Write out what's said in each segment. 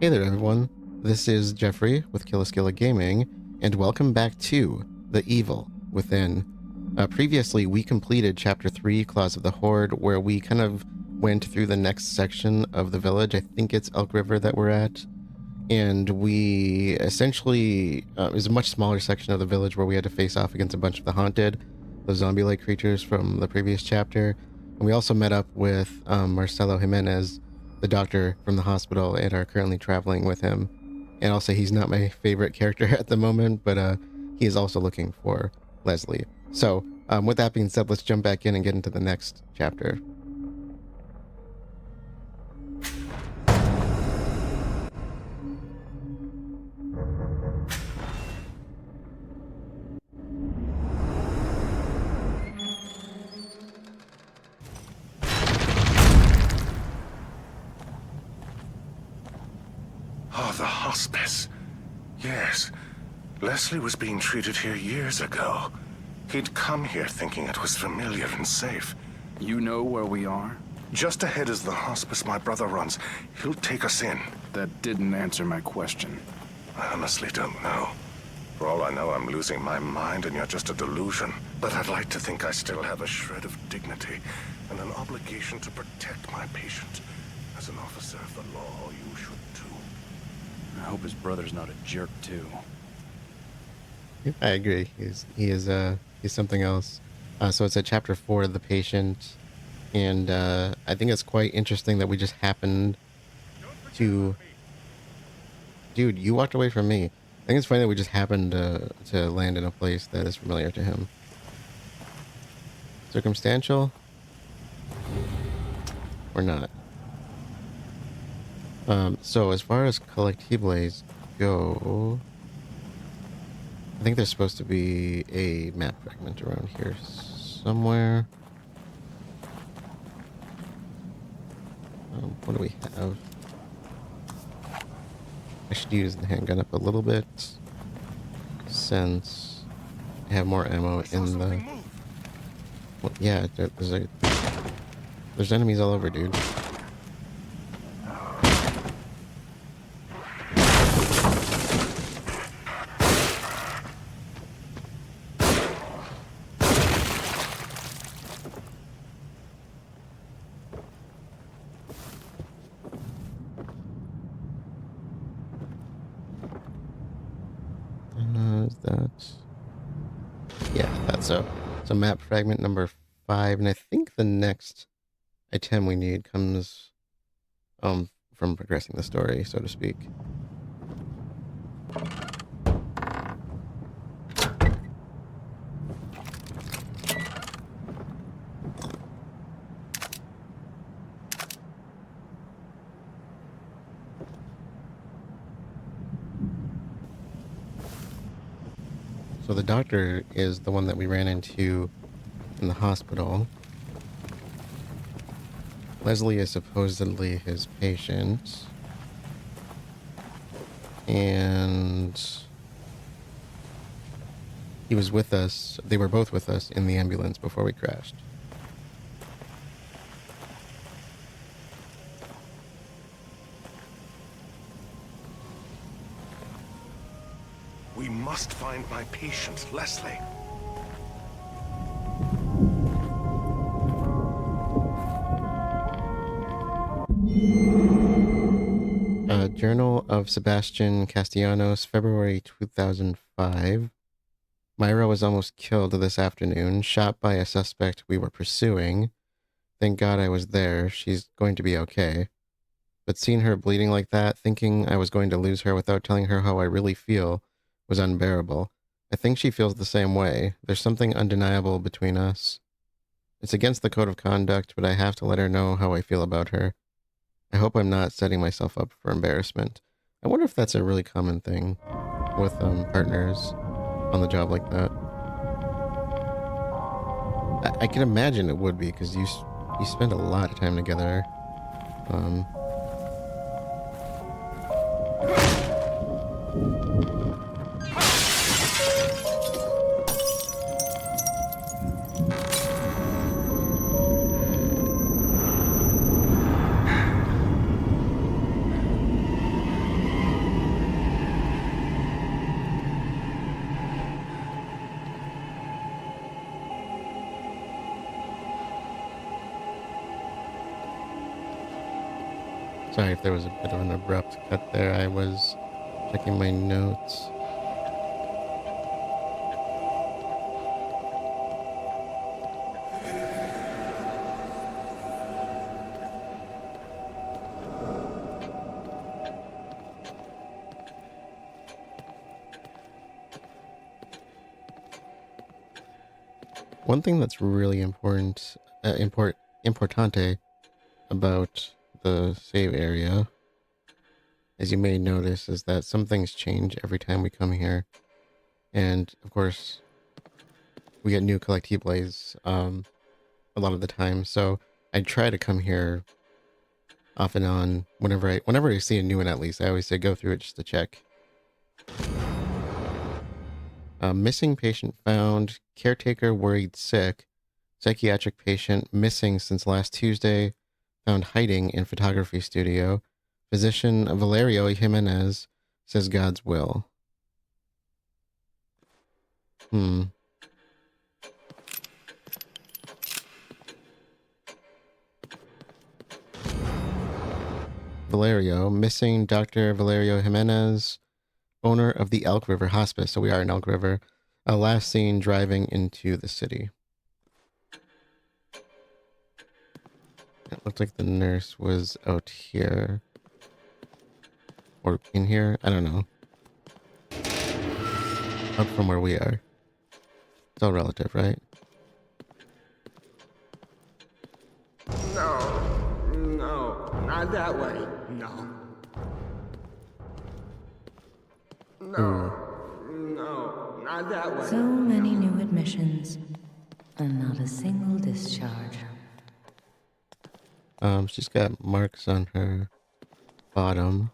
Hey there everyone, this is Jeffrey with Killaskila Gaming, and welcome back to The Evil Within. Previously, we completed Chapter 3, Claws of the Horde, where we kind of went through the next section of the village. I think it's Elk River that we're at. And we essentially, it was a much smaller section of the village where we had to face off against a bunch of the haunted, the zombie-like creatures from the previous chapter. And we also met up with Marcelo Jimenez, the doctor from the hospital, and are currently traveling with him. And I'll say he's not my favorite character at the moment, but he is also looking for Leslie. So with that being said, let's jump back in and get into the next chapter. Oh, the hospice. Yes. Leslie was being treated here years ago. He'd come here thinking it was familiar and safe. You know where we are? Just ahead is the hospice my brother runs. He'll take us in. That didn't answer my question. I honestly don't know. For all I know, I'm losing my mind and you're just a delusion. But I'd like to think I still have a shred of dignity and an obligation to protect my patient. As an officer of the law, you should too. I hope his brother's not a jerk, too. I agree. He's something else. So it's at chapter 4, The Patient, and I think it's quite interesting that we just happened to... Dude, you walked away from me. I think it's funny that we just happened to land in a place that is familiar to him. Circumstantial? Or not? So as far as collectibles go, I think there's supposed to be a map fragment around here somewhere. What do we have? I should use the handgun up a little bit since I have more ammo in the... Well, yeah, there's enemies all over, dude. Is that... Yeah, that's so map fragment number 5, and I think the next item we need comes from progressing the story, so to speak. So the doctor is the one that we ran into in the hospital. Leslie is supposedly his patient. And he was with us. They were both with us in the ambulance before we crashed. We must find my patient, Leslie. Journal of Sebastian Castellanos, February 2005. Myra was almost killed this afternoon, shot by a suspect we were pursuing. Thank God I was there. She's going to be okay. But seeing her bleeding like that, thinking I was going to lose her without telling her how I really feel, was unbearable. I think she feels the same way. There's something undeniable between us. It's against the code of conduct, but I have to let her know how I feel about her. I hope I'm not setting myself up for embarrassment. I wonder if that's a really common thing with partners on the job like that. I can imagine it would be, because you spend a lot of time together. Sorry if there was a bit of an abrupt cut there. I was checking my notes. One thing that's really importante about the save area, as you may notice, is that some things change every time we come here. And of course, we get new collectibles a lot of the time. So I try to come here off and on whenever I see a new one. At least I always say go through it just to check. Missing patient found. Caretaker worried sick. Psychiatric patient missing since last Tuesday. Found hiding in photography studio. Physician Valerio Jimenez says God's will. Valerio, missing Dr. Valerio Jimenez, owner of the Elk River Hospice. So we are in Elk River. Last seen driving into the city. It looked like the nurse was out here. Or in here? I don't know. Up from where we are. It's all relative, right? No, not that way. No. No, not that way. So many new admissions, and not a single discharge. She's got marks on her bottom.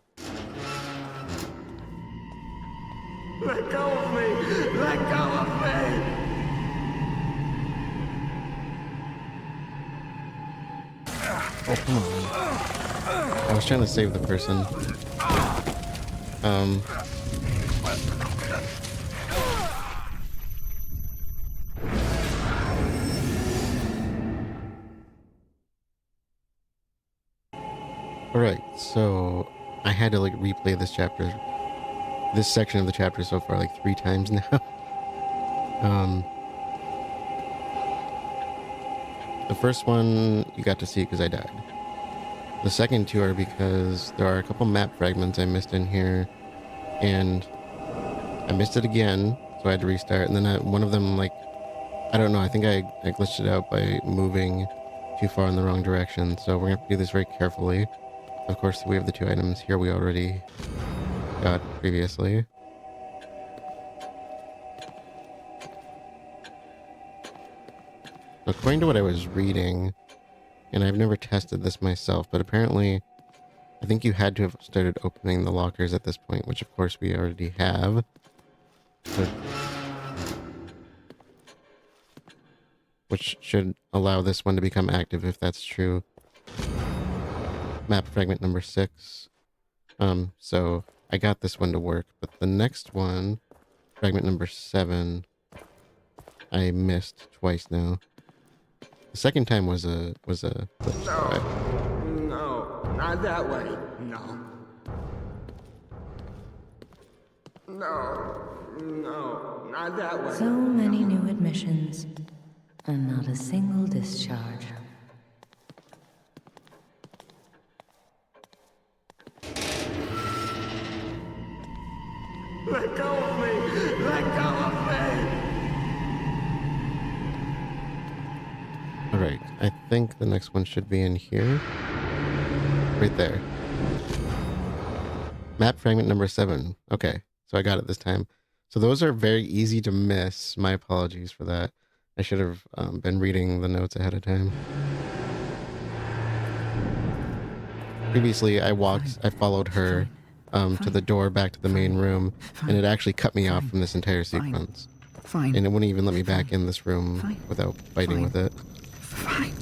Let go of me! Let go of me! Oh, come on. I was trying to save the person. Alright, so I had to like replay this chapter, this section of the chapter so far like 3 times now. The first one you got to see because I died. The second 2 are because there are a couple map fragments I missed in here, and I missed it again, so I had to restart. And then one of them, like, I don't know, I think I glitched it out by moving too far in the wrong direction. So we're gonna have to do this very carefully. Of course, we have the 2 items here we already got previously. According to what I was reading, and I've never tested this myself, but apparently I think you had to have started opening the lockers at this point, which of course we already have. But, which should allow this one to become active if that's true. Map fragment number 6. So I got this one to work, but the next one, fragment number 7, I missed twice now. The second time was a glitch. No, not that way. No. No, not that way. So many new admissions, and not a single discharge. Let go of me! Let go of me! Alright, I think the next one should be in here. Right there. Map fragment number 7. Okay, so I got it this time. So those are very easy to miss. My apologies for that. I should have been reading the notes ahead of time. Previously, I followed her to the door back to the main room, and it actually cut me off from this entire sequence. Fine. And it wouldn't even let me back in this room without fighting with it. Fine.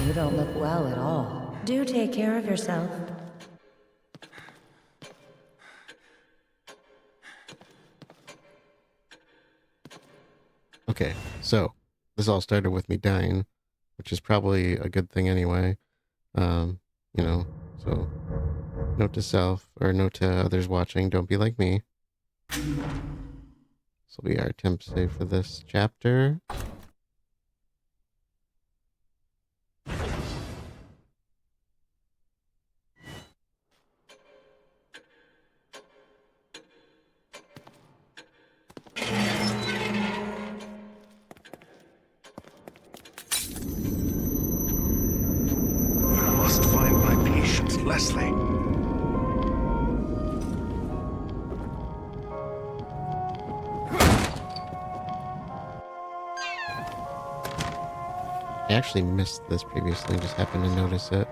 You don't look well at all. Do take care of yourself. Okay, so this all started with me dying, which is probably a good thing anyway. You know, so note to self, or note to others watching, don't be like me. This will be our attempt save for this chapter. I must find my patient, Leslie. I actually missed this previously, just happened to notice it.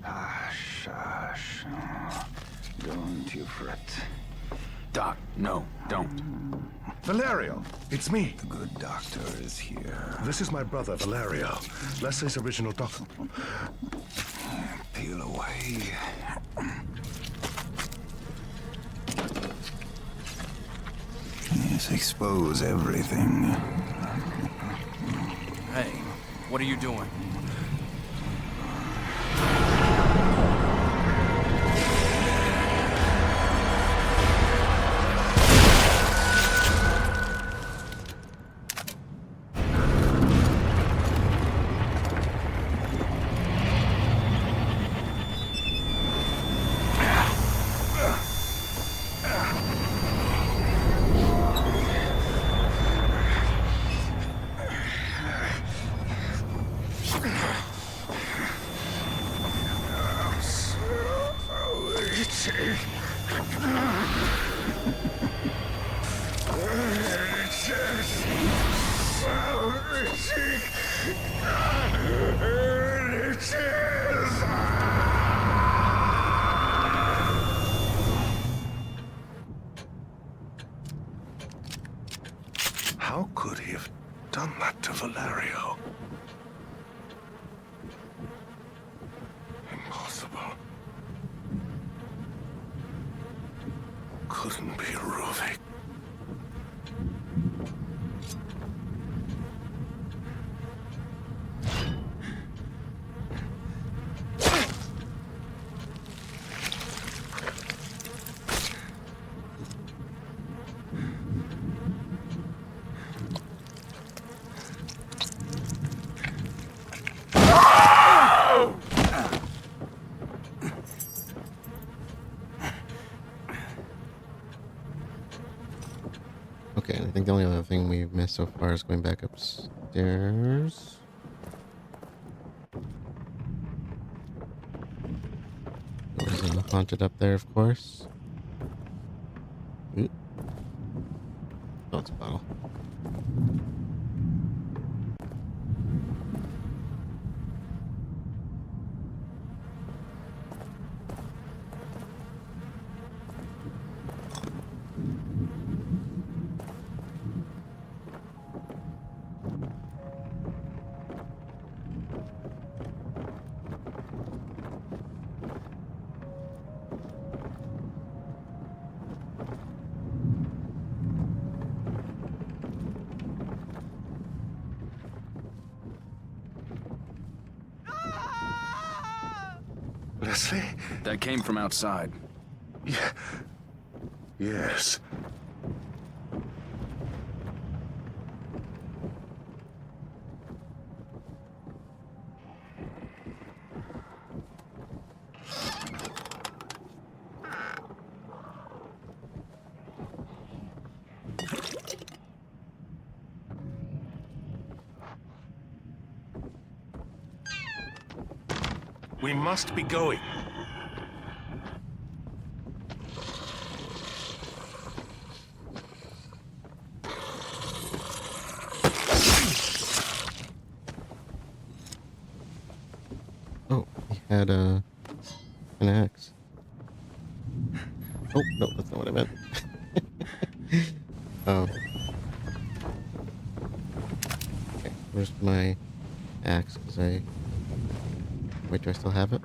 Hush. Don't you fret. Doc, no, don't. Valerio, it's me. The good doctor is here. This is my brother, Valerio. Leslie's original doctor. Peel away. Yes, expose everything. Hey, what are you doing? How could he have done that to Valerio? Impossible. Couldn't be Ruvik. Okay, I think the only other thing we've missed so far is going back upstairs. There's a haunted up there, of course. Ooh. Oh, it's a bottle. Leslie? That came from outside. Yeah. Yes. We must be going. Oh, he had an axe. Oh, no, that's not what I meant. Oh. Okay, where's my axe? Wait, do I still have it?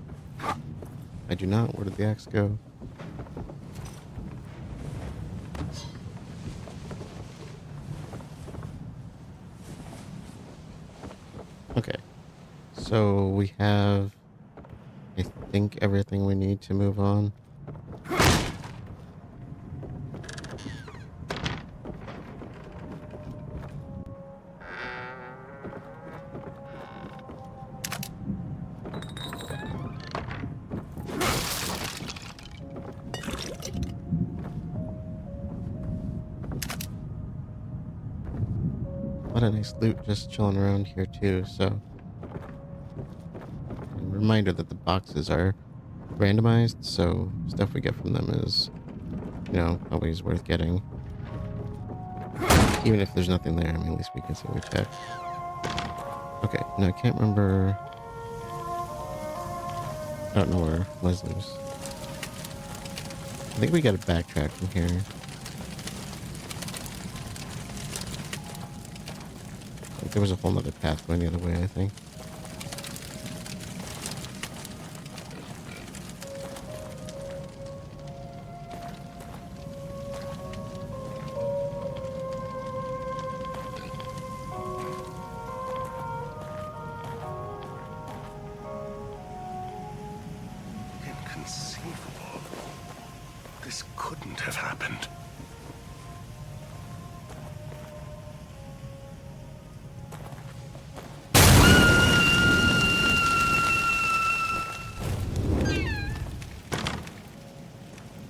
I do not. Where did the axe go? Okay. So we have, I think, everything we need to move on. A lot of nice loot just chilling around here too, so a reminder that the boxes are randomized, so stuff we get from them is, always worth getting. Even if there's nothing there, I mean, at least we can say we checked. Okay, now I can't remember. I don't know where Leslie's. I think we gotta backtrack from here. There was a whole nother path going the other way, I think. Inconceivable. This couldn't have happened.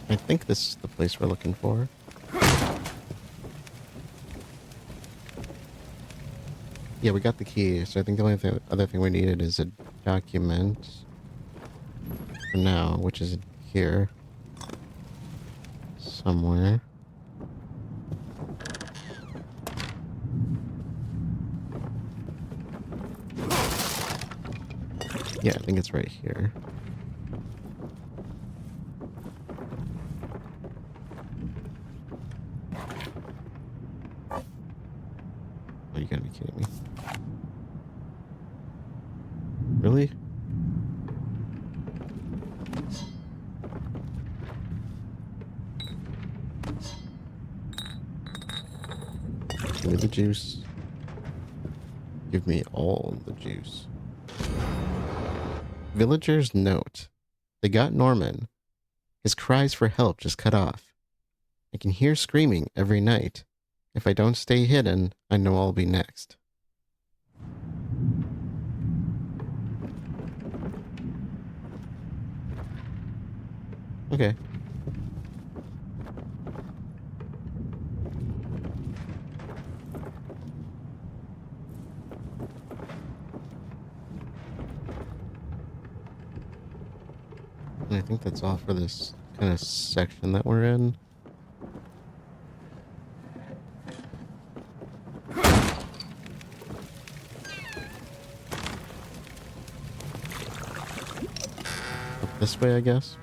I think this is the place we're looking for. Yeah, we got the key, so I think the only other thing we needed is a document. For now, which is here. Somewhere. Yeah, I think it's right here. Oh, you gotta be kidding me. Really? Give me the juice. Give me all the juice. Villagers note. They got Norman. His cries for help just cut off. I can hear screaming every night. If I don't stay hidden, I know I'll be next. Okay. And I think that's all for this kind of section that we're in. Up this way, I guess.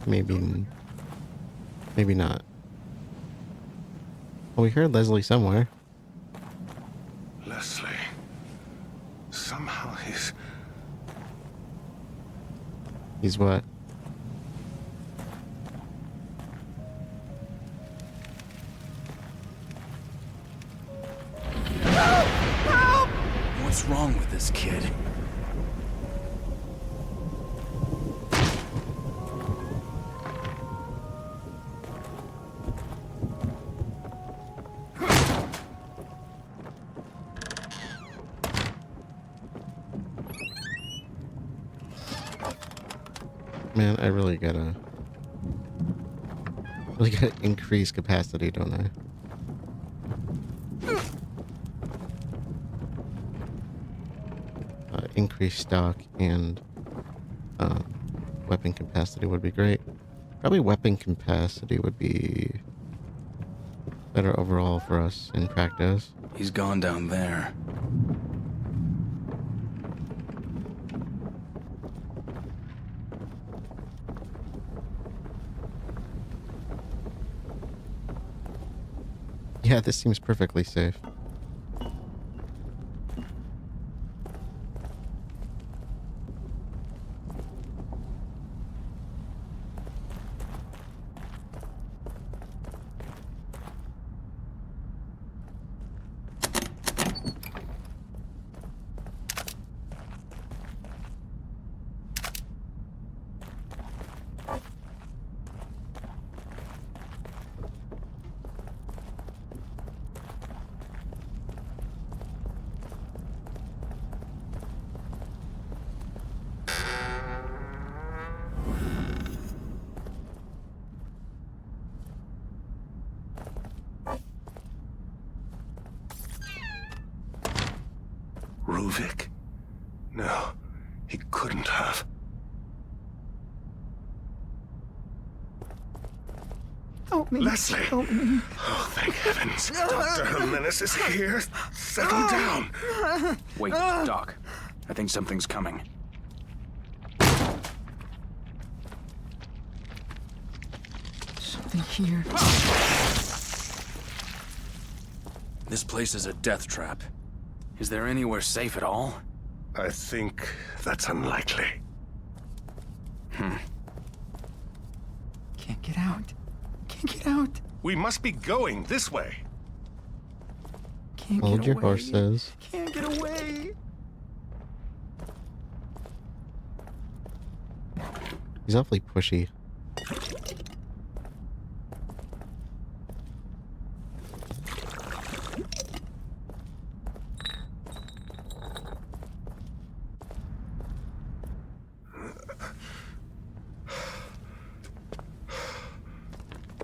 Maybe not. Well, we heard Leslie somewhere. Leslie. Somehow he's... He's what? Help! Man, I really gotta increase capacity, don't I? Increase stock and weapon capacity would be great. Probably weapon capacity would be better overall for us in practice. He's gone down there. Yeah, this seems perfectly safe. Ruvik? No, he couldn't have. Help me. Leslie! Help me. Oh, thank heavens. Dr. Jimenez is here. Settle down. Wait, Doc. I think something's coming. Something here. This place is a death trap. Is there anywhere safe at all? I think that's unlikely. Can't get out. Can't get out. We must be going this way. Can't Hold get your away. horses. Can't get away. He's awfully pushy.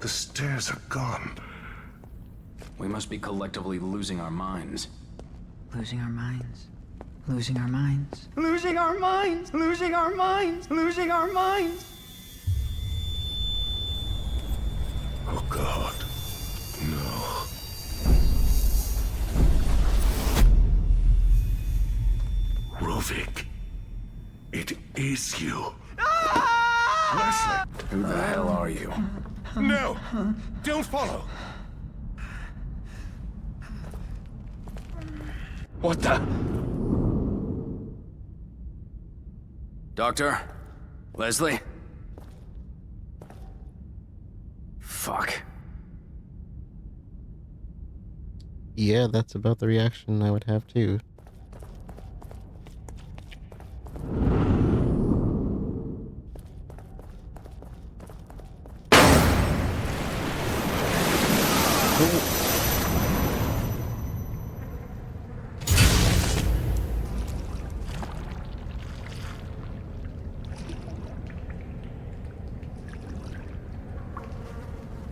The stairs are gone. We must be collectively losing our minds. Losing our minds. Losing our minds. Losing our minds. Losing our minds. Losing our minds. Oh, God. No. Ruvik. It is you. Leslie! Who the hell are you? No! Don't follow! What the? Doctor? Leslie? Fuck. Yeah, that's about the reaction I would have too.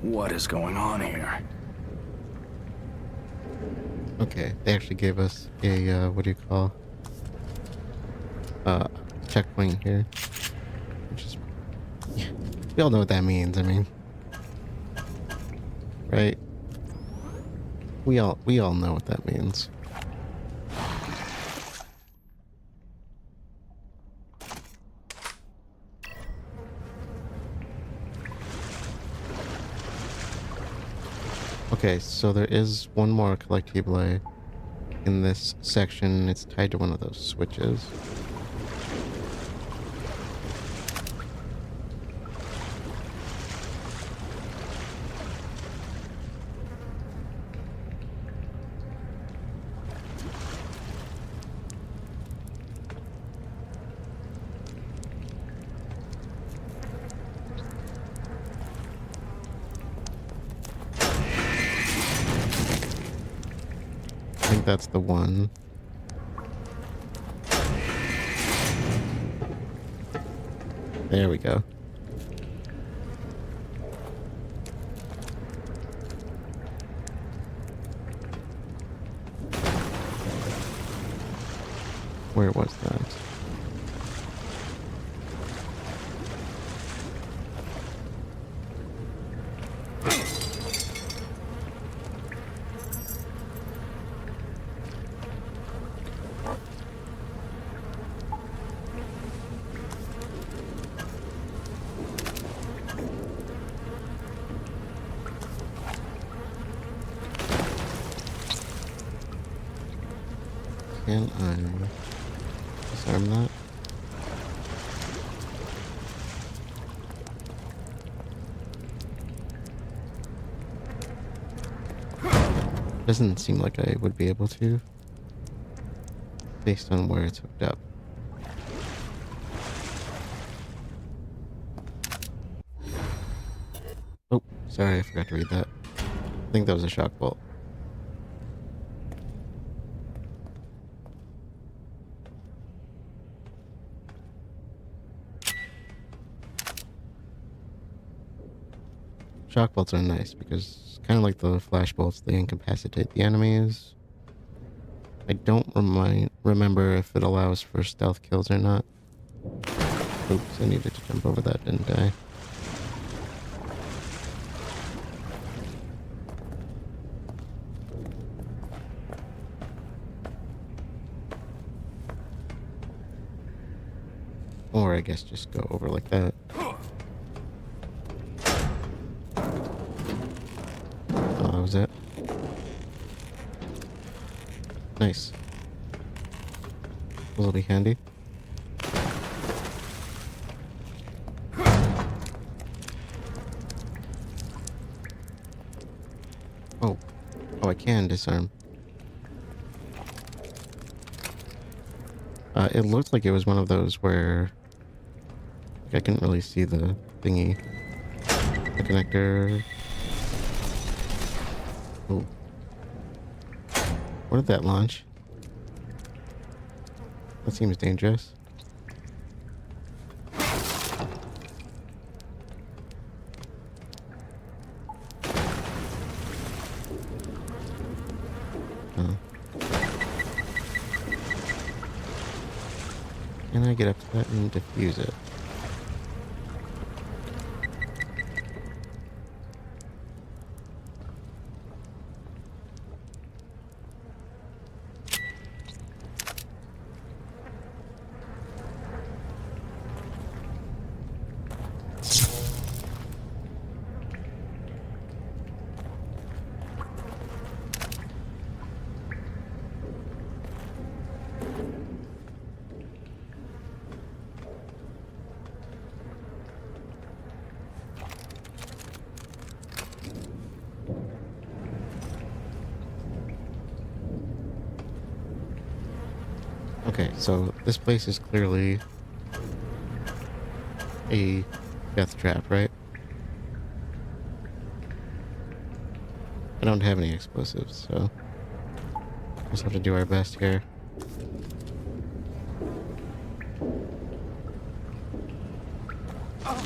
What is going on here? Okay, they actually gave us a, what do you call? Checkpoint here. Which is... Yeah, we all know what that means, I mean. Right? We all know what that means. Okay, so there is one more collectible in this section. It's tied to one of those switches. I think that's the one. There we go. Where was that? Can I disarm that? Doesn't seem like I would be able to, based on where it's hooked up. Oh, sorry, I forgot to read that. I think that was a shock bolt. Shock bolts are nice because, kind of like the flash bolts, they incapacitate the enemies. I don't remember if it allows for stealth kills or not. Oops, I needed to jump over that, didn't I? Or I guess just go over like that. Oh, that was it. Nice. Will be handy. Oh. Oh, I can disarm. It looked like it was one of those where I couldn't really see the thingy. The connector. Oh. What did that launch? That seems dangerous. Oh. Can I get up to that and defuse it? Okay, so this place is clearly a death trap, right? I don't have any explosives, so just have to do our best here. Oh,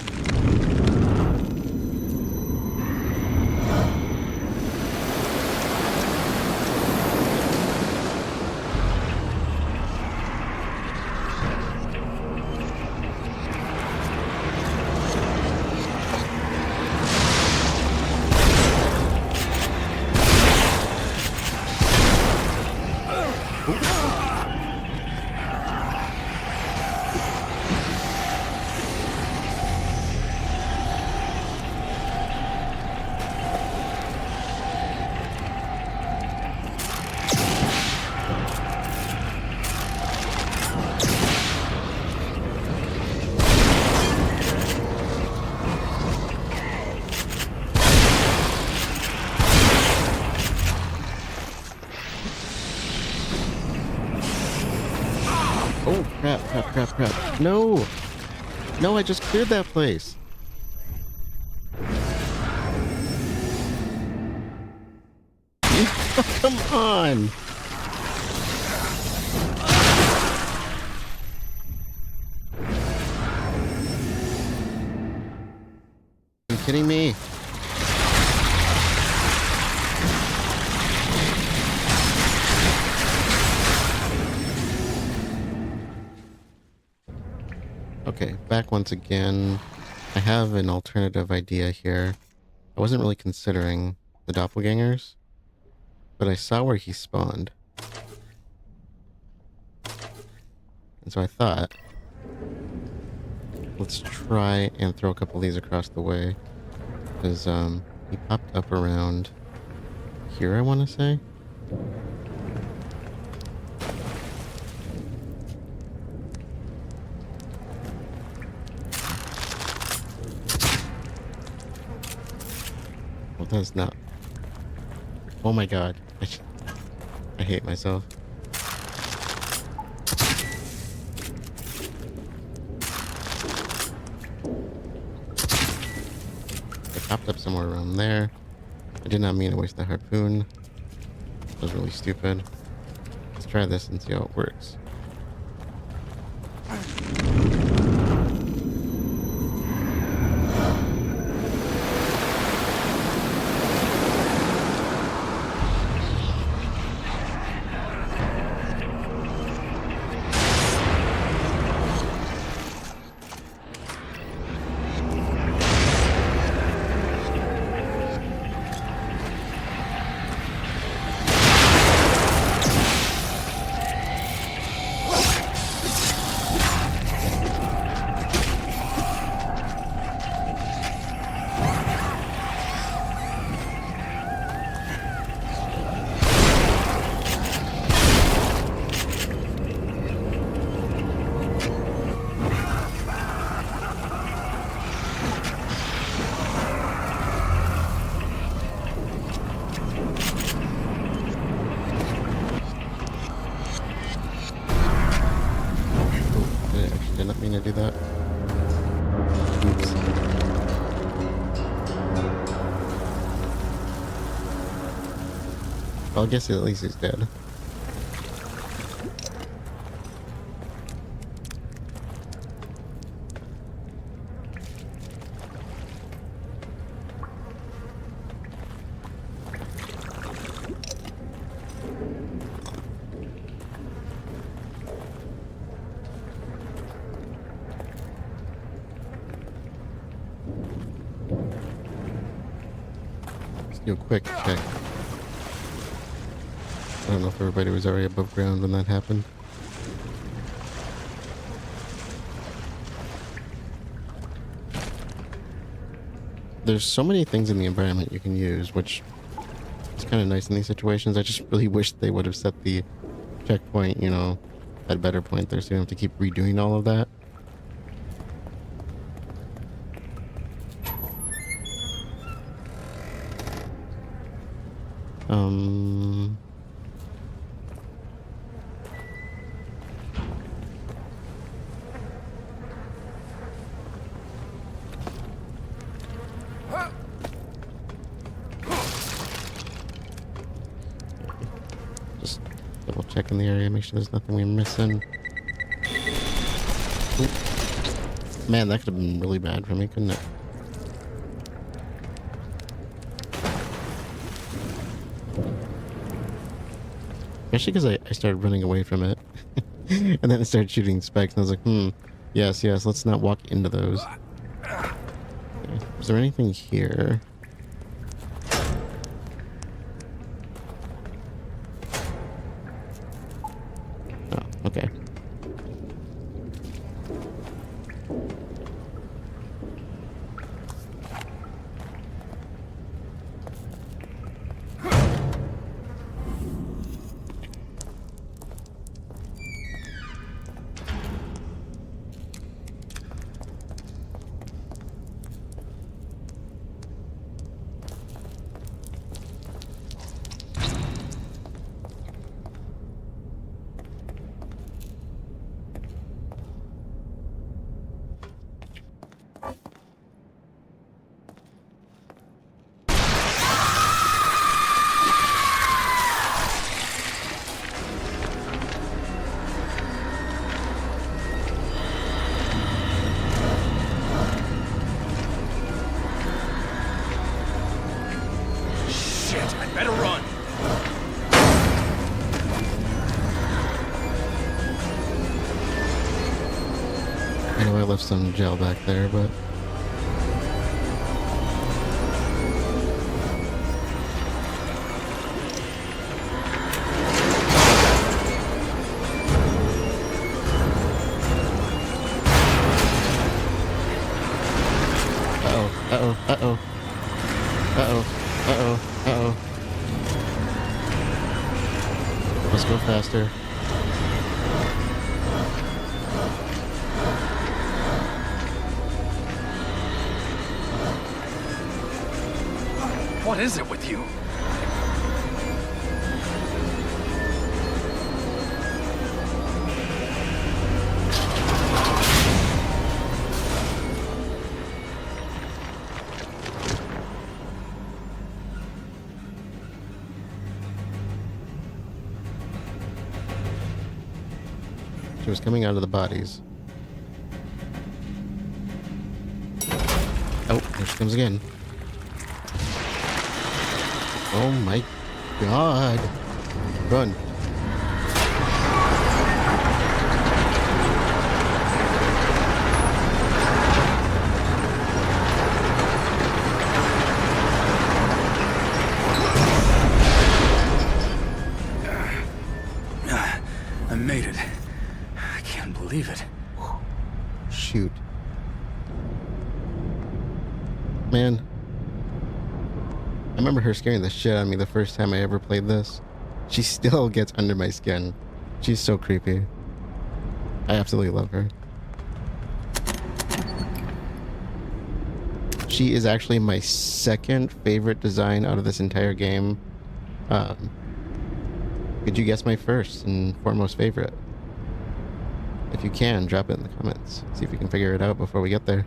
crap. No! No, I just cleared that place. Oh, come on! kidding me? Okay, back once again. I have an alternative idea here. I wasn't really considering the doppelgangers, but I saw where he spawned. And so I thought, let's try and throw a couple of these across the way. Because he popped up around here, I want to say. Well, that's not... Oh my god. I hate myself. Popped up somewhere around there. I did not mean to waste the harpoon. That was really stupid. Let's try this and see how it works. Did not mean to do that. Oops. Well, I guess at least he's dead. Do a quick check. I don't know if everybody was already above ground when that happened. There's so many things in the environment you can use, which is kind of nice in these situations. I just really wish they would have set the checkpoint, you know, at a better point there, so you don't have to keep redoing all of that. Just double check in the area, make sure there's nothing we're missing. Oop. Man, that could have been really bad for me, couldn't it? Especially because I started running away from it. And then it started shooting spikes, and I was like, yes, let's not walk into those. Okay. Is there anything here? Oh, okay. I left some gel back there, but... Uh-oh. Let's go faster. What is it with you? She was coming out of the bodies. Oh, there she comes again. Oh my god. Run. I made it. I can't believe it. Shoot. Man. I remember her scaring the shit out of me the first time I ever played this. She still gets under my skin. She's so creepy. I absolutely love her. She is actually my second favorite design out of this entire game. Could you guess my first and foremost favorite? If you can, drop it in the comments. See if we can figure it out before we get there.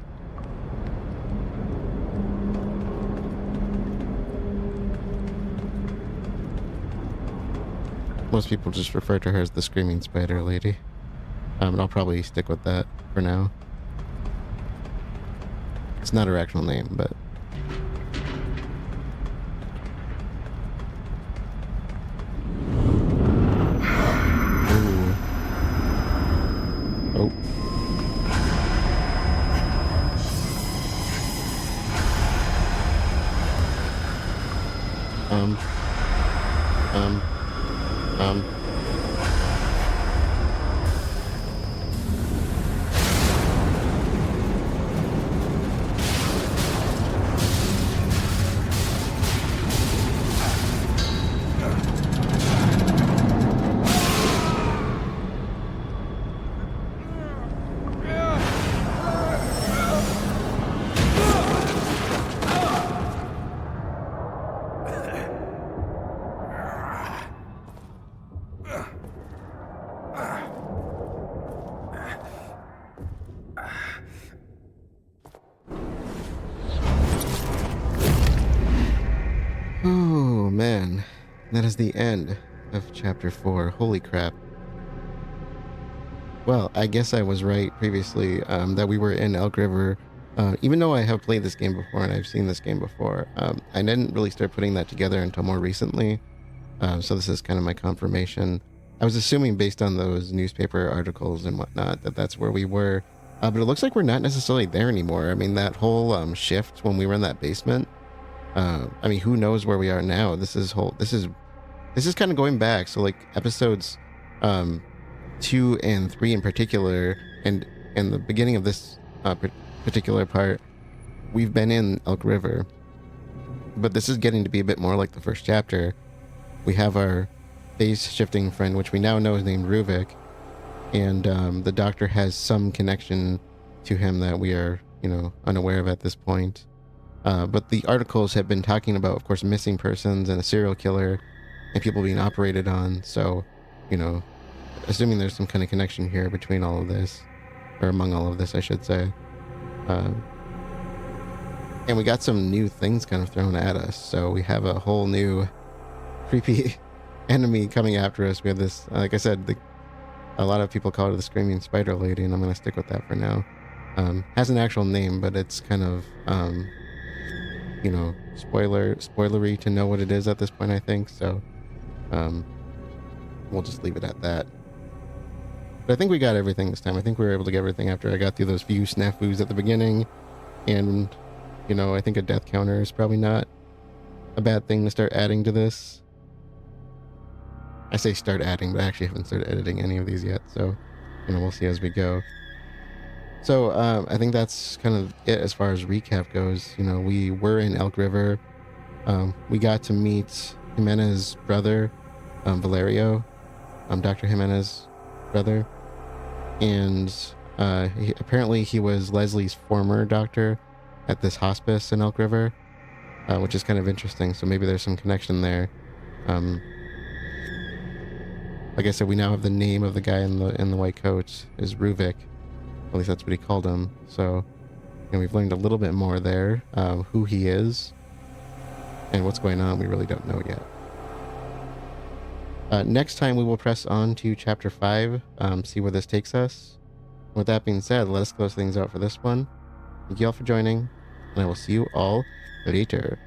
Most people just refer to her as the Screaming Spider Lady. And I'll probably stick with that for now. It's not her actual name, but... Ooh. Oh. Um... Oh man, that is the end of chapter 4. Holy crap. Well, I guess I was right previously that we were in Elk River. Even though I have played this game before and I've seen this game before, I didn't really start putting that together until more recently. So this is kind of my confirmation. I was assuming based on those newspaper articles and whatnot that that's where we were. But it looks like we're not necessarily there anymore. I mean, that whole shift when we were in that basement. I mean, who knows where we are now? This is kind of going back. So like episodes 2 and 3 in particular, and in the beginning of this particular part, we've been in Elk River. But this is getting to be a bit more like the first chapter. We have our base shifting friend, which we now know is named Ruvik, and the doctor has some connection to him that we are, unaware of at this point. But the articles have been talking about, of course, missing persons and a serial killer and people being operated on. So, assuming there's some kind of connection here between all of this, or among all of this, I should say. And we got some new things kind of thrown at us. So we have a whole new creepy enemy coming after us. We have this, like I said, a lot of people call her the Screaming Spider Lady, and I'm going to stick with that for now. Has an actual name, but it's kind of... spoilery to know what it is at this point, I think. So, we'll just leave it at that. But I think we got everything this time. I think we were able to get everything after I got through those few snafus at the beginning. And, you know, I think a death counter is probably not a bad thing to start adding to this. I say start adding, but I actually haven't started editing any of these yet. So, you know, we'll see as we go. So I think that's kind of it as far as recap goes. You know, we were in Elk River. We got to meet Jimenez's brother, Valerio, Dr. Jimenez's brother. And apparently he was Leslie's former doctor at this hospice in Elk River, which is kind of interesting. So maybe there's some connection there. Like I said, we now have the name of the guy in the white coat is Ruvik. At least that's what he called him. So, and we've learned a little bit more there, who he is, and what's going on. We really don't know yet. Next time we will press on to chapter 5, see where this takes us. With that being said, let us close things out for this one. Thank you all for joining, and I will see you all later.